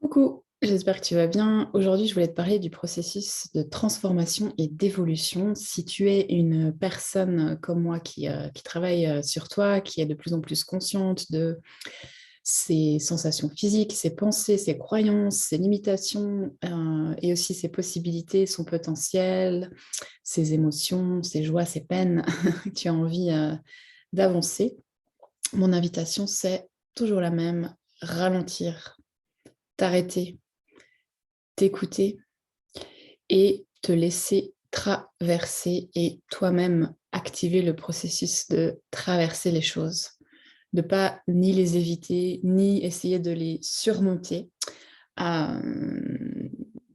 Coucou, j'espère que tu vas bien. Aujourd'hui, je voulais te parler du processus de transformation et d'évolution. Si tu es une personne comme moi qui travaille sur toi, qui est de plus en plus consciente de ses sensations physiques, ses pensées, ses croyances, ses limitations et aussi ses possibilités, son potentiel, ses émotions, ses joies, ses peines, tu as envie d'avancer, mon invitation, c'est toujours la même, ralentir, t'arrêter, t'écouter et te laisser traverser et toi-même activer le processus de traverser les choses, de pas ni les éviter, ni essayer de les surmonter. Dans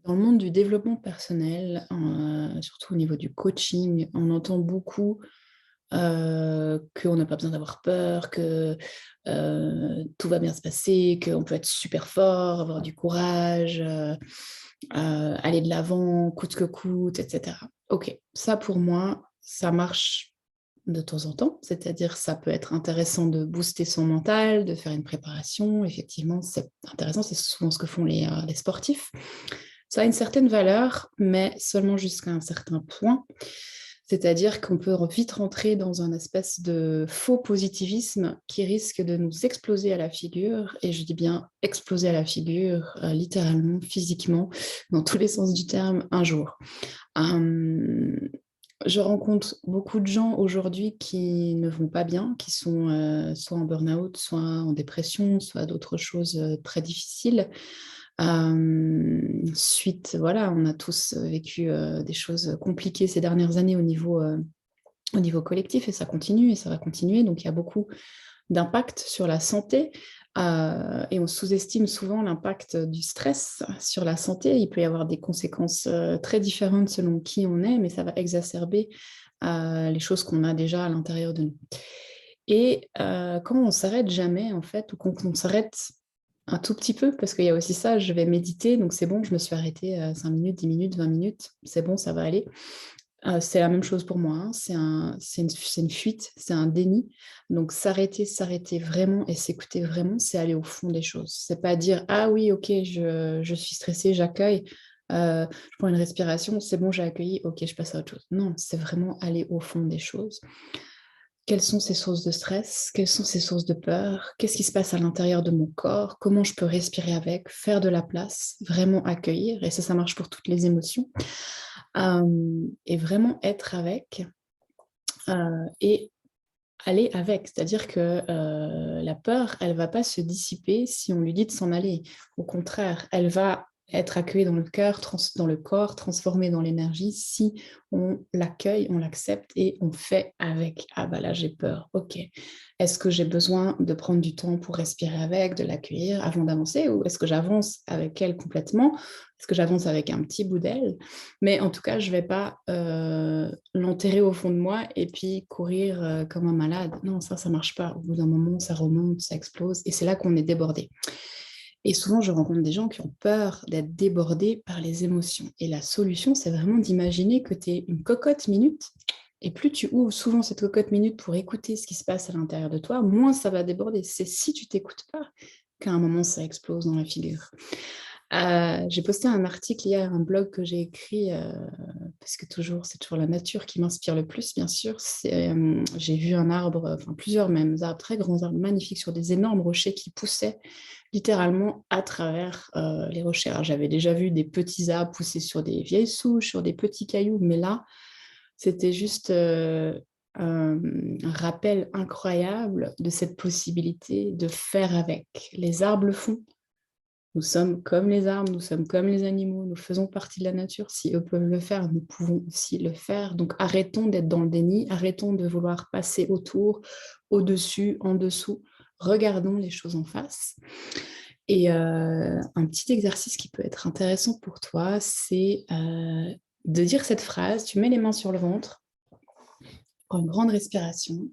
le monde du développement personnel, surtout au niveau du coaching, on entend beaucoup qu'on n'a pas besoin d'avoir peur, que tout va bien se passer, qu'on peut être super fort, avoir du courage, aller de l'avant, coûte que coûte, etc. Ok, ça pour moi, ça marche de temps en temps, c'est-à-dire ça peut être intéressant de booster son mental, de faire une préparation, effectivement, c'est intéressant, c'est souvent ce que font les sportifs. Ça a une certaine valeur, mais seulement jusqu'à un certain point. C'est-à-dire qu'on peut vite rentrer dans un espèce de faux positivisme qui risque de nous exploser à la figure, et je dis bien exploser à la figure, littéralement, physiquement, dans tous les sens du terme, un jour. Je rencontre beaucoup de gens aujourd'hui qui ne vont pas bien, qui sont soit en burn-out, soit en dépression, soit d'autres choses très difficiles. Suite, voilà, on a tous vécu des choses compliquées ces dernières années au niveau collectif et ça continue et ça va continuer. Donc il y a beaucoup d'impact sur la santé et on sous-estime souvent l'impact du stress sur la santé. Il peut y avoir des conséquences très différentes selon qui on est, mais ça va exacerber les choses qu'on a déjà à l'intérieur de nous. Et quand on s'arrête jamais, en fait, ou quand on s'arrête un tout petit peu, parce qu'il y a aussi ça, je vais méditer, donc c'est bon, je me suis arrêtée 5 minutes, 10 minutes, 20 minutes, c'est bon, ça va aller. C'est la même chose pour moi, hein. C'est une fuite, c'est un déni. Donc s'arrêter vraiment et s'écouter vraiment, c'est aller au fond des choses. C'est pas dire, ah oui, ok, je suis stressée, j'accueille, je prends une respiration, c'est bon, j'ai accueilli, ok, je passe à autre chose. Non, c'est vraiment aller au fond des choses. Quelles sont ces sources de stress? Quelles sont ces sources de peur? Qu'est-ce qui se passe à l'intérieur de mon corps? Comment je peux respirer avec? Faire de la place, vraiment accueillir. Et ça marche pour toutes les émotions. Et vraiment être avec et aller avec. C'est-à-dire que la peur, elle ne va pas se dissiper si on lui dit de s'en aller. Au contraire, elle va être accueillie dans le cœur, dans le corps, transformée dans l'énergie si on l'accueille, on l'accepte et on fait avec. Ah bah là, j'ai peur. Ok. Est-ce que j'ai besoin de prendre du temps pour respirer avec, de l'accueillir avant d'avancer ou est-ce que j'avance avec elle complètement? Est-ce que j'avance avec un petit bout d'elle? Mais en tout cas, je ne vais pas l'enterrer au fond de moi et puis courir comme un malade. Non, ça ne marche pas. Au bout d'un moment, ça remonte, ça explose et c'est là qu'on est débordé. Et souvent, je rencontre des gens qui ont peur d'être débordés par les émotions. Et la solution, c'est vraiment d'imaginer que tu es une cocotte minute. Et plus tu ouvres souvent cette cocotte minute pour écouter ce qui se passe à l'intérieur de toi, moins ça va déborder. C'est si tu t'écoutes pas qu'à un moment, ça explose dans la figure. J'ai posté un article hier, un blog que j'ai écrit, parce que c'est toujours la nature qui m'inspire le plus, bien sûr. J'ai vu un arbre, enfin plusieurs même arbres, très grands arbres magnifiques sur des énormes rochers qui poussaient littéralement à travers les rochers. Alors, j'avais déjà vu des petits arbres pousser sur des vieilles souches, sur des petits cailloux, mais là, c'était juste un rappel incroyable de cette possibilité de faire avec. Les arbres le font. Nous sommes comme les arbres, nous sommes comme les animaux, nous faisons partie de la nature. Si eux peuvent le faire, nous pouvons aussi le faire. Donc arrêtons d'être dans le déni, arrêtons de vouloir passer autour, au-dessus, en dessous. Regardons les choses en face. Et un petit exercice qui peut être intéressant pour toi, c'est de dire cette phrase. Tu mets les mains sur le ventre, prends une grande respiration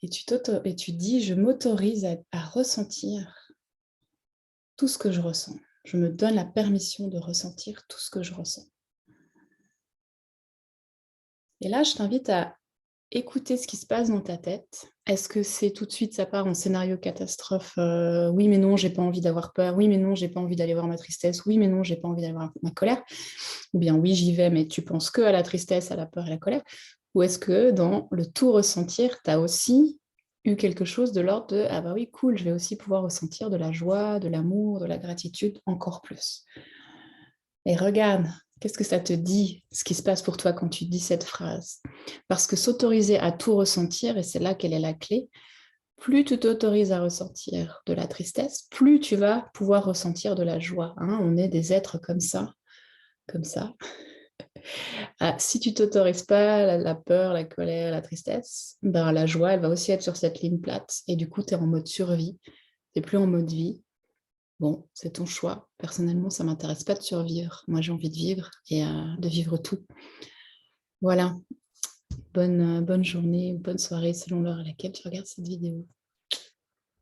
et tu dis, je m'autorise à ressentir tout ce que je ressens. Je me donne la permission de ressentir tout ce que je ressens. Et là, je t'invite à écouter ce qui se passe dans ta tête. Est-ce que c'est tout de suite, ça part en scénario catastrophe, oui, mais non, j'ai pas envie d'avoir peur. Oui, mais non, j'ai pas envie d'aller voir ma tristesse. Oui, mais non, j'ai pas envie d'aller voir ma colère. Ou bien, oui, j'y vais, mais tu penses que à la tristesse, à la peur et à la colère. Ou est-ce que dans le tout ressentir, tu as aussi eu quelque chose de l'ordre de ah bah oui, cool, je vais aussi pouvoir ressentir de la joie, de l'amour, de la gratitude encore plus. Et regarde, qu'est-ce que ça te dit, ce qui se passe pour toi quand tu dis cette phrase? Parce que s'autoriser à tout ressentir, et c'est là qu'elle est la clé, plus tu t'autorises à ressentir de la tristesse, plus tu vas pouvoir ressentir de la joie. Hein, on est des êtres comme ça, comme ça. Ah, si tu t'autorises pas la peur, la colère, la tristesse, ben, la joie, elle va aussi être sur cette ligne plate. Et du coup, tu es en mode survie, tu n'es plus en mode vie. Bon, c'est ton choix. Personnellement, ça ne m'intéresse pas de survivre. Moi, j'ai envie de vivre et de vivre tout. Voilà, bonne journée ou bonne soirée selon l'heure à laquelle tu regardes cette vidéo.